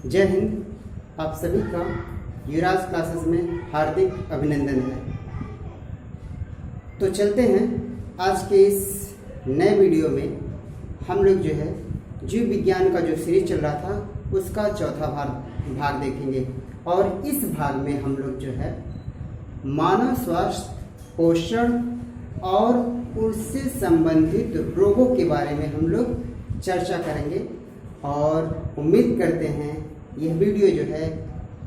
जय हिंद। आप सभी का युवराज क्लासेस में हार्दिक अभिनंदन है। तो चलते हैं आज के इस नए वीडियो में। हम लोग जो है जीव विज्ञान का जो सीरीज चल रहा था उसका चौथा भाग देखेंगे और इस भाग में हम लोग जो है मानव स्वास्थ्य, पोषण और उससे संबंधित रोगों के बारे में हम लोग चर्चा करेंगे और उम्मीद करते हैं यह वीडियो जो है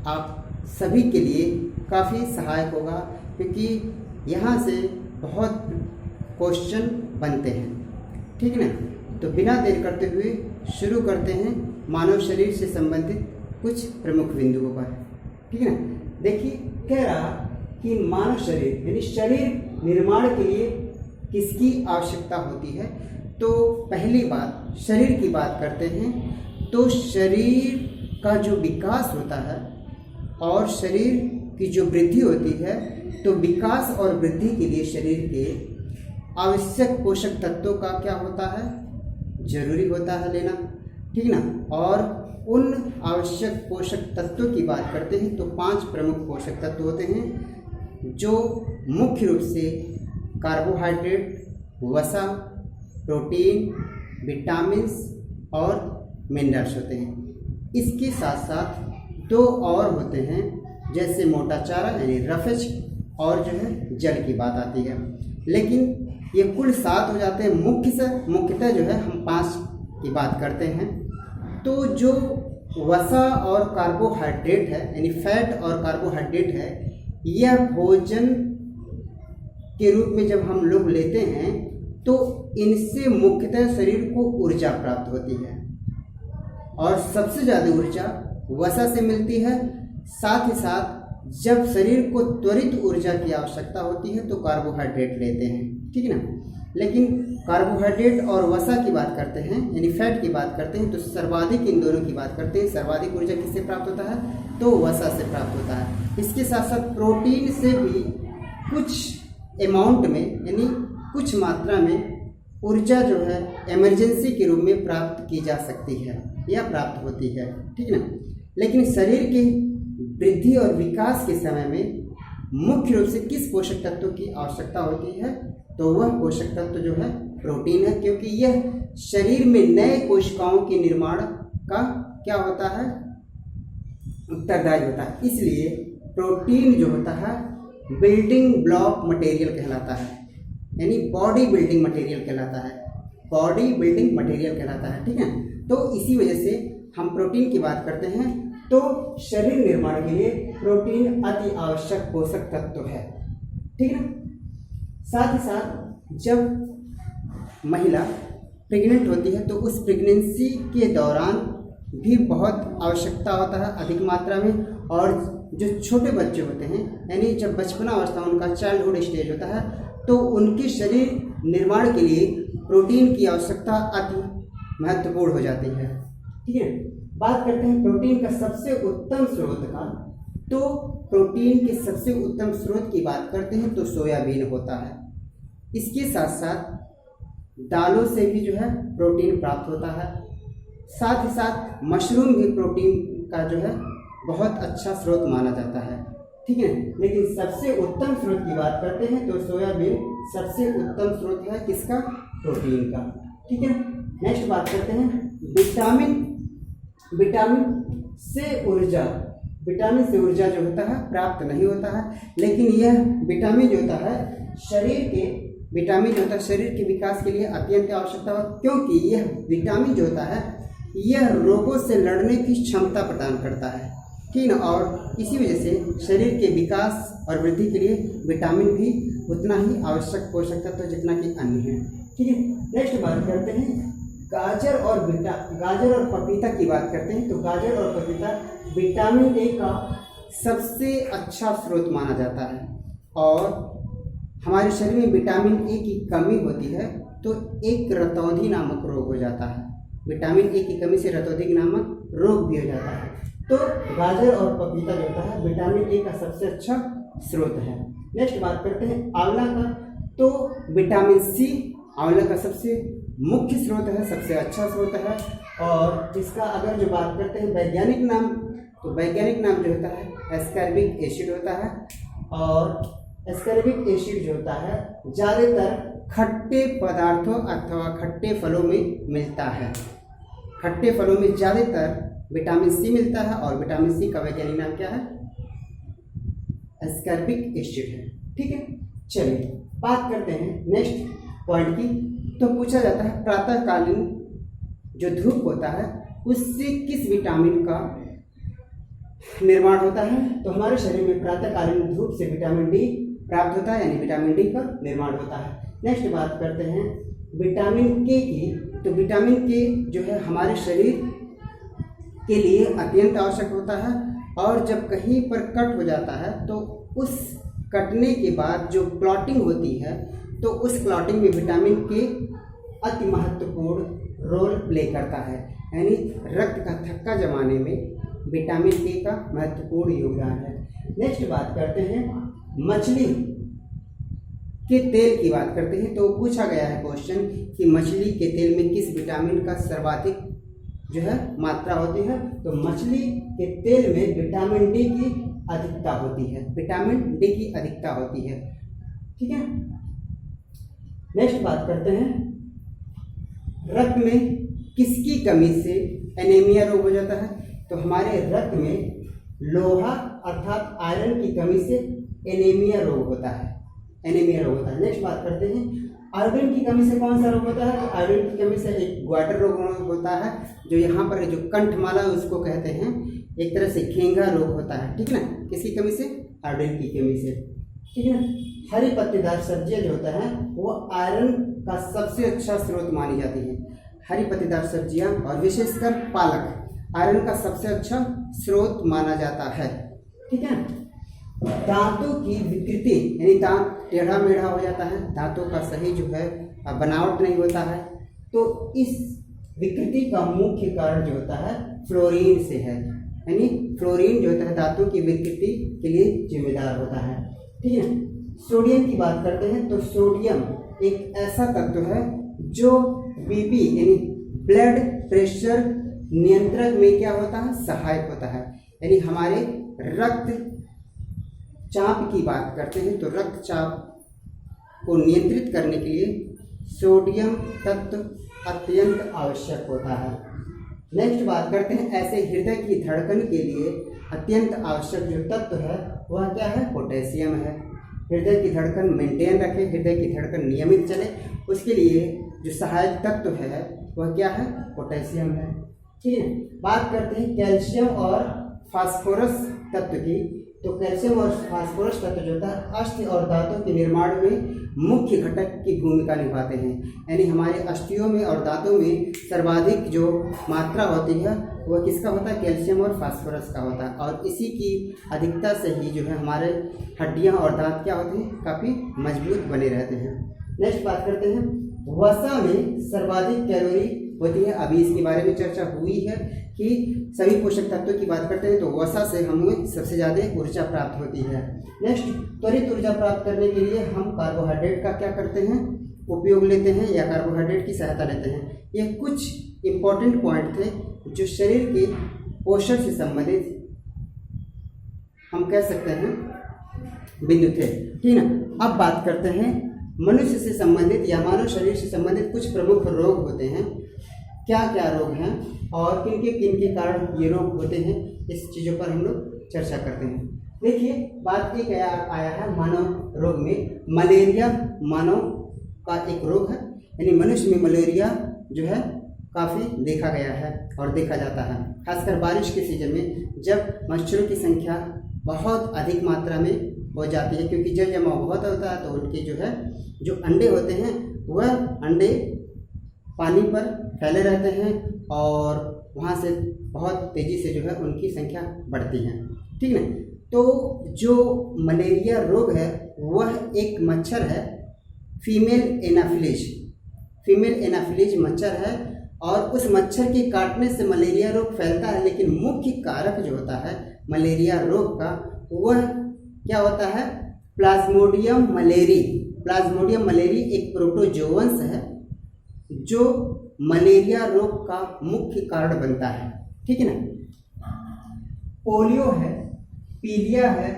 आप सभी के लिए काफ़ी सहायक होगा, क्योंकि यहाँ से बहुत क्वेश्चन बनते हैं। ठीक है ना। तो बिना देर करते हुए शुरू करते हैं मानव शरीर से संबंधित कुछ प्रमुख बिंदुओं पर। ठीक है ना। देखिए, कह रहा कि मानव शरीर यानी शरीर निर्माण के लिए किसकी आवश्यकता होती है। तो पहली बात शरीर की बात करते हैं। तो शरीर का जो विकास होता है और शरीर की जो वृद्धि होती है, तो विकास और वृद्धि के लिए शरीर के आवश्यक पोषक तत्वों का क्या होता है, जरूरी होता है लेना। ठीक ना। और उन आवश्यक पोषक तत्वों की बात करते हैं तो 5 प्रमुख पोषक तत्व होते हैं, जो मुख्य रूप से कार्बोहाइड्रेट, वसा, प्रोटीन, विटामिन्स और मिनरल्स होते हैं। इसके साथ साथ 2 और होते हैं, जैसे मोटा चारा यानी रफेज और जो है जल की बात आती है। लेकिन ये कुल 7 हो जाते हैं। मुख्यतः जो है हम 5 की बात करते हैं। तो जो वसा और कार्बोहाइड्रेट है यानी फैट और कार्बोहाइड्रेट है, यह भोजन के रूप में जब हम लोग लेते हैं तो इनसे मुख्यतः शरीर को ऊर्जा प्राप्त होती है और सबसे ज़्यादा ऊर्जा वसा से मिलती है। साथ ही साथ जब शरीर को त्वरित ऊर्जा की आवश्यकता होती है तो कार्बोहाइड्रेट लेते हैं। ठीक है ना। लेकिन कार्बोहाइड्रेट और वसा की बात करते हैं यानी फैट की बात करते हैं तो सर्वाधिक इन दोनों की बात करते हैं। सर्वाधिक ऊर्जा किससे प्राप्त होता है, तो वसा से प्राप्त होता है। इसके साथ साथ प्रोटीन से भी कुछ अमाउंट में यानी कुछ मात्रा में ऊर्जा जो है इमरजेंसी के रूप में प्राप्त की जा सकती है या प्राप्त होती है। ठीक है ना। लेकिन शरीर के वृद्धि और विकास के समय में मुख्य रूप से किस पोषक तत्व की आवश्यकता होती है, तो वह पोषक तत्व जो है प्रोटीन है, क्योंकि यह शरीर में नए कोशिकाओं के निर्माण का क्या होता है, उत्तरदायी होता है। इसलिए प्रोटीन जो होता है बिल्डिंग ब्लॉक मटेरियल कहलाता है, यानी बॉडी बिल्डिंग मटेरियल कहलाता है। बॉडी बिल्डिंग मटेरियल कहलाता है। ठीक है। तो इसी वजह से हम प्रोटीन की बात करते हैं। तो शरीर निर्माण के लिए प्रोटीन अति आवश्यक पोषक तत्व है। ठीक है ना। साथ ही साथ जब महिला प्रेग्नेंट होती है तो उस प्रेगनेंसी के दौरान भी बहुत आवश्यकता होता है अधिक मात्रा में। और जो छोटे बच्चे होते हैं यानी जब बचपना अवस्था उनका चाइल्डहुड स्टेज होता है, तो उनके शरीर निर्माण के लिए प्रोटीन की आवश्यकता अति महत्वपूर्ण हो जाती है। ठीक है। बात करते हैं प्रोटीन का सबसे उत्तम स्रोत का। तो प्रोटीन के सबसे उत्तम स्रोत की बात करते हैं तो सोयाबीन होता है। इसके साथ साथ दालों से भी जो है प्रोटीन प्राप्त होता है। साथ ही साथ मशरूम भी प्रोटीन का जो है बहुत अच्छा स्रोत माना जाता है। ठीक है। लेकिन सबसे उत्तम स्रोत की बात करते हैं तो सोयाबीन सबसे उत्तम स्रोत है किसका, प्रोटीन का। ठीक है। नेक्स्ट बात करते हैं विटामिन से ऊर्जा। विटामिन से ऊर्जा जो होता है प्राप्त नहीं होता है, लेकिन यह विटामिन जो होता है शरीर के विकास के लिए अत्यंत आवश्यकता है, क्योंकि यह विटामिन जो होता है यह रोगों से लड़ने की क्षमता प्रदान करता है। ठीक है। और इसी वजह से शरीर के विकास और वृद्धि के लिए विटामिन भी उतना ही आवश्यक पोषक तत्व जितना कि अन्य है। ठीक है। नेक्स्ट बात करते हैं गाजर और पपीता की बात करते हैं। तो गाजर और पपीता विटामिन ए का सबसे अच्छा स्रोत माना जाता है। और हमारे शरीर में विटामिन ए की कमी होती है तो एक रतौंधी नामक रोग हो जाता है। विटामिन ए की कमी से रतौंधी नामक रोग भी हो जाता है। तो गाजर और पपीता जो होता है विटामिन ए का सबसे अच्छा स्रोत है। नेक्स्ट बात करते हैं आंवला का। तो विटामिन सी आंवला का सबसे मुख्य स्रोत है, सबसे अच्छा स्रोत है। और इसका अगर जो बात करते हैं वैज्ञानिक नाम, तो वैज्ञानिक नाम जो होता है एस्कॉर्बिक एसिड होता है। और एस्कॉर्बिक एसिड जो होता है ज़्यादातर खट्टे पदार्थों अथवा खट्टे फलों में मिलता है। खट्टे फलों में ज़्यादातर विटामिन सी मिलता है और विटामिन सी का वैज्ञानिक नाम क्या है? एस्कॉर्बिक एसिड है। ठीक है, चलिए बात करते हैं नेक्स्ट पॉइंट की। तो पूछा जाता है प्रातःकालीन जो धूप होता है उससे किस विटामिन का निर्माण होता है? तो हमारे शरीर में प्रातःकालीन धूप से विटामिन डी प्राप्त होता है, यानी विटामिन डी का निर्माण होता है। नेक्स्ट बात करते हैं विटामिन के की। तो विटामिन के जो है हमारे शरीर के लिए अत्यंत आवश्यक होता है। और जब कहीं पर कट हो जाता है तो उस कटने के बाद जो क्लॉटिंग होती है तो उस क्लॉटिंग में विटामिन के अति महत्वपूर्ण रोल प्ले करता है, यानी रक्त का थक्का जमाने में विटामिन के का महत्वपूर्ण योगदान है। नेक्स्ट बात करते हैं मछली के तेल की बात करते हैं। तो पूछा गया है क्वेश्चन कि मछली के तेल में किस विटामिन का सर्वाधिक जो है मात्रा होती है? तो मछली के तेल में विटामिन डी की अधिकता होती है, विटामिन डी की अधिकता होती है। ठीक है, नेक्स्ट बात करते हैं रक्त में किसकी कमी से एनीमिया रोग हो जाता है? तो हमारे रक्त में लोहा अर्थात आयरन की कमी से एनीमिया रोग होता है, एनीमिया रोग होता है। नेक्स्ट बात करते हैं आयोडीन की कमी से कौन सा रोग होता है? तो आयोडीन की कमी से एक ग्वाटर रोग होता है, जो यहाँ पर जो कंठमाला उसको कहते हैं, एक तरह से घेंघा रोग होता है। ठीक है ना, किसकी कमी से? आयोडीन की कमी से। ठीक है ना, हरी पत्तेदार सब्जियां जो होता है वो आयरन का सबसे अच्छा स्रोत मानी जाती है। हरी पत्तेदार सब्जियां और विशेषकर पालक आयरन का सबसे अच्छा स्रोत माना जाता है। ठीक है, दांतों की विकृति यानी दांत टेढ़ा मेढ़ा हो जाता है, दांतों का सही जो है बनावट नहीं होता है, तो इस विकृति का मुख्य कारण जो होता है फ्लोरीन से है, यानी फ्लोरीन जो होता है दांतों की विकृति के लिए जिम्मेदार होता है। ठीक है, सोडियम की बात करते हैं। तो सोडियम एक ऐसा तत्व है जो बीपी यानी ब्लड प्रेशर नियंत्रण में क्या होता है? सहायक होता है। यानी हमारे रक्त चाप की बात करते हैं तो रक्तचाप को नियंत्रित करने के लिए सोडियम तत्व अत्यंत आवश्यक होता है। नेक्स्ट बात करते हैं ऐसे हृदय की धड़कन के लिए अत्यंत आवश्यक जो तत्व है वह क्या है? पोटेशियम है। हृदय की धड़कन मेंटेन रखे, हृदय की धड़कन नियमित चले, उसके लिए जो सहायक तत्व है वह क्या है? पोटेशियम है। ठीक है, बात करते हैं कैल्शियम और फास्फोरस तत्व की। तो कैल्शियम और फास्फोरस तत्व जो होता है अस्थि और दांतों के निर्माण में मुख्य घटक की भूमिका निभाते हैं, यानी हमारे अस्थियों में और दांतों में सर्वाधिक जो मात्रा होती है वह किसका होता है? कैल्शियम और फास्फोरस का होता है। और इसी की अधिकता से ही जो है हमारे हड्डियां और दांत क्या होते हैं? काफ़ी मजबूत बने रहते हैं। नेक्स्ट बात करते हैं वसा में सर्वाधिक कैलोरी होती है। अभी इसके बारे में चर्चा हुई है कि सभी पोषक तत्वों की बात करते हैं तो वसा से हमें सबसे ज़्यादा ऊर्जा प्राप्त होती है। नेक्स्ट, त्वरित ऊर्जा प्राप्त करने के लिए हम कार्बोहाइड्रेट का क्या करते हैं? उपयोग लेते हैं या कार्बोहाइड्रेट की सहायता लेते हैं। ये कुछ इंपॉर्टेंट पॉइंट थे जो शरीर के पोषण से संबंधित हम कह सकते हैं बिंदु थे। ठीक है, अब बात करते हैं मनुष्य से संबंधित या मानव शरीर से संबंधित कुछ प्रमुख रोग होते हैं। क्या क्या रोग हैं और किन के कारण ये रोग होते हैं, इस चीज़ों पर हम लोग चर्चा करते हैं। देखिए, बात एक आया है मानव रोग में मलेरिया मानव का एक रोग है, यानी मनुष्य में मलेरिया जो है काफ़ी देखा गया है और देखा जाता है, खासकर बारिश के सीजन में जब मच्छरों की संख्या बहुत अधिक मात्रा में हो जाती है, क्योंकि जल जमाव बहुत होता है तो उनके जो है जो अंडे होते हैं वह अंडे पानी पर फैले रहते हैं और वहाँ से बहुत तेज़ी से जो है उनकी संख्या बढ़ती है। ठीक है, तो जो मलेरिया रोग है वह एक मच्छर है, फीमेल एनाफिलीज मच्छर है और उस मच्छर के काटने से मलेरिया रोग फैलता है। लेकिन मुख्य कारक जो होता है मलेरिया रोग का वह क्या होता है? Plasmodium malariae. प्लाज्मोडियम मलेरी एक प्रोटोजोअन्स है जो मलेरिया रोग का मुख्य कारण बनता है, ठीक है ना। पोलियो है, पीलिया है,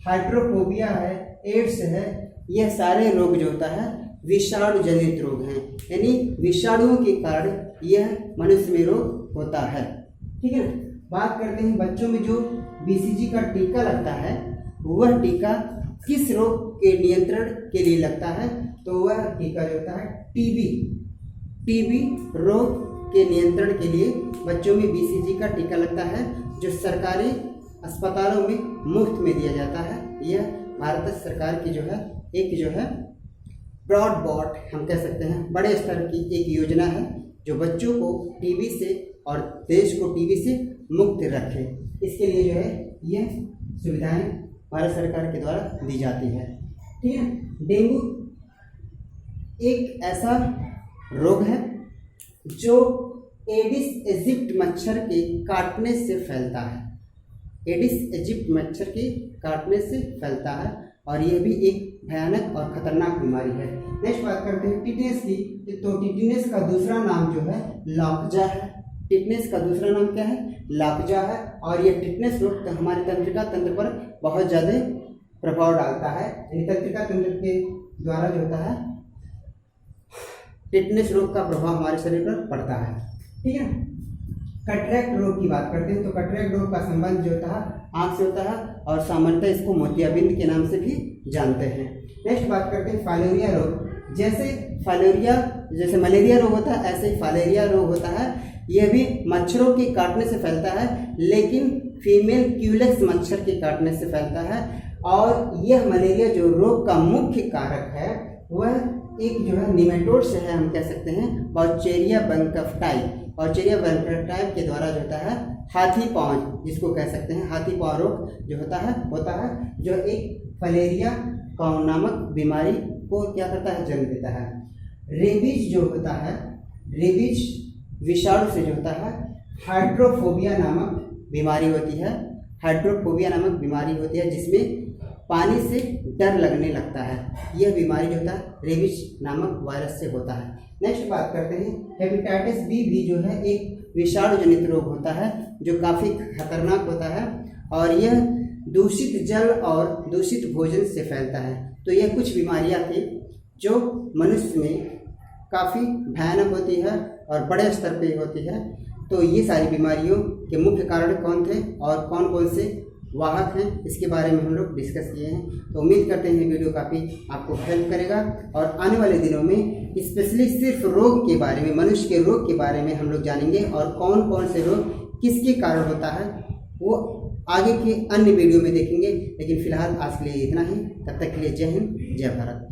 हाइड्रोफोबिया है, एड्स है, यह सारे रोग जो होता है विषाणु जनित रोग हैं, यानी विषाणुओं के कारण यह मनुष्य में रोग होता है, ठीक है ना। बात करते हैं बच्चों में जो बीसीजी का टीका लगता है, वह टीका किस रोग के नियंत्रण के लिए लगता है, तो वह टीका जो होता है टीबी रोग के नियंत्रण के लिए बच्चों में बीसीजी का टीका लगता है, जो सरकारी अस्पतालों में मुफ्त में दिया जाता है। यह भारत सरकार की जो है एक ब्रॉडबॉट हम कह सकते हैं बड़े स्तर की एक योजना है, जो बच्चों को टीबी से और देश को टीबी से मुक्त रखे। इसके लिए जो है यह सुविधाएं भारत सरकार के द्वारा दी जाती है, ठीक है। डेंगू एक ऐसा रोग है जो एडिस एजिप्ट मच्छर के काटने से फैलता है, एडिस एजिप्ट मच्छर के काटने से फैलता है, और यह भी एक भयानक और खतरनाक बीमारी है। नेक्स्ट बात करते हैं टिटनेस की। तो टिटनेस का दूसरा नाम जो है लॉकजा है। टिटनेस का दूसरा नाम क्या है? लॉकजा है। और यह टिटनेस रोग तो हमारे तंत्रिका तंत्र पर बहुत ज़्यादा प्रभाव डालता है, यानी तंत्रिका तंत्र के द्वारा जो होता है टिटनेस रोग का प्रभाव हमारे शरीर पर पड़ता है, ठीक है। कैटरेक्ट रोग की बात करते हैं तो कैटरेक्ट रोग का संबंध जो होता है आँख से होता है, और सामान्यतः इसको मोतियाबिंद के नाम से भी जानते हैं। नेक्स्ट बात करते हैं फाइलेरिया रोग। जैसे मलेरिया रोग होता है, ऐसे ही फाइलेरिया रोग होता है। यह भी मच्छरों के काटने से फैलता है, लेकिन फीमेल क्यूलेक्स मच्छर के काटने से फैलता है। और यह मलेरिया जो रोग का मुख्य कारक है वह एक जो है निमेटोड से है, हम कह सकते हैं बॉचेरिया बंकफ्टाई। बॉचेरिया बंकफ्टाई के द्वारा जो होता है हाथी पाँव, जिसको कह सकते हैं हाथी पाँव रोग जो होता है जो एक फलेरिया काउ नामक बीमारी को क्या करता है, जन्म देता है। रेबीज जो होता है, रेबीज विषाणु से जो होता है हाइड्रोफोबिया नामक बीमारी होती है। हाइड्रोफोबिया नामक बीमारी होती है जिसमें पानी से डर लगने लगता है। यह बीमारी जो होता है रेबीज नामक वायरस से होता है। नेक्स्ट बात करते हैं हेपेटाइटिस बी भी जो है एक विषाणु जनित रोग होता है, जो काफ़ी खतरनाक होता है, और यह दूषित जल और दूषित भोजन से फैलता है। तो यह कुछ बीमारियां थी जो मनुष्य में काफ़ी भयानक होती है और बड़े स्तर पे होती है। तो ये सारी बीमारियों के मुख्य कारण कौन थे और कौन कौन से वाहक हैं, इसके बारे में हम लोग डिस्कस किए हैं। तो उम्मीद करते हैं वीडियो काफ़ी आपको हेल्प करेगा, और आने वाले दिनों में स्पेशली सिर्फ रोग के बारे में, मनुष्य के रोग के बारे में हम लोग जानेंगे, और कौन कौन से रोग किसके कारण होता है वो आगे के अन्य वीडियो में देखेंगे। लेकिन फिलहाल आज के लिए इतना ही। तब तक के लिए जय हिंद, जय भारत।